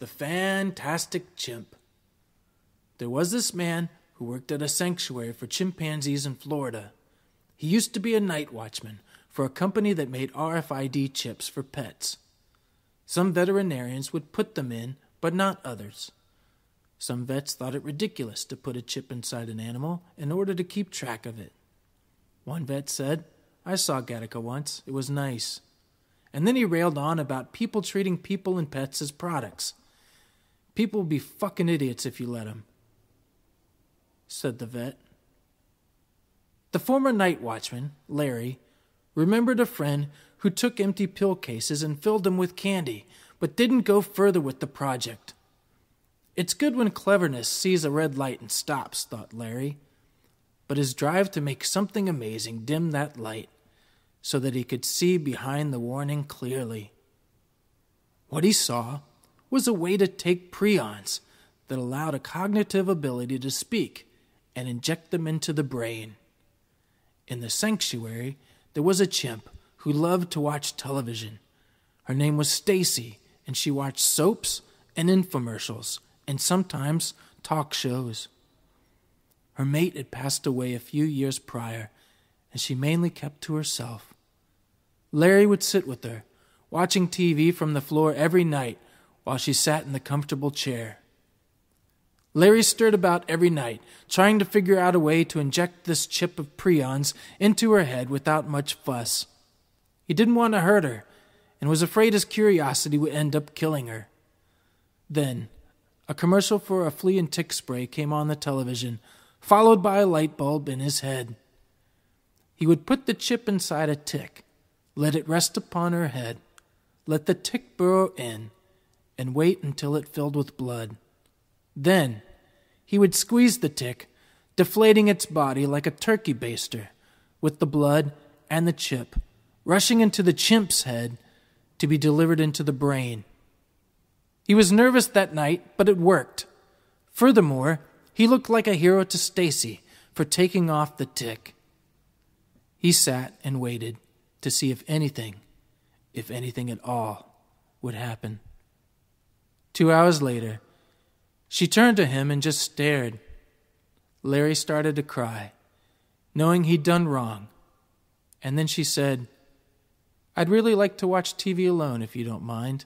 The Fantastic Chimp. There was this man who worked at a sanctuary for chimpanzees in Florida. He used to be a night watchman for a company that made RFID chips for pets. Some veterinarians would put them in, but not others. Some vets thought it ridiculous to put a chip inside an animal in order to keep track of it. One vet said, "I saw Gattaca once. It was nice." And then he railed on about people treating people and pets as products. "People will be fucking idiots if you let them," said the vet. The former night watchman, Larry, remembered a friend who took empty pill cases and filled them with candy, but didn't go further with the project. It's good when cleverness sees a red light and stops, thought Larry. But his drive to make something amazing dimmed that light so that he could see behind the warning clearly. What he saw was a way to take prions that allowed a cognitive ability to speak and inject them into the brain. In the sanctuary, there was a chimp who loved to watch television. Her name was Stacy, and she watched soaps and infomercials and sometimes talk shows. Her mate had passed away a few years prior, and she mainly kept to herself. Larry would sit with her, watching TV from the floor every night while she sat in the comfortable chair. Larry stirred about every night, trying to figure out a way to inject this chip of prions into her head without much fuss. He didn't want to hurt her, and was afraid his curiosity would end up killing her. Then, a commercial for a flea and tick spray came on the television, followed by a light bulb in his head. He would put the chip inside a tick, let it rest upon her head, let the tick burrow in, and wait until it filled with blood. Then, he would squeeze the tick, deflating its body like a turkey baster, with the blood and the chip rushing into the chimp's head to be delivered into the brain. He was nervous that night, but it worked. Furthermore, he looked like a hero to Stacy for taking off the tick. He sat and waited to see if anything at all, would happen. 2 hours later, she turned to him and just stared. Larry started to cry, knowing he'd done wrong. And then she said, "I'd really like to watch TV alone if you don't mind."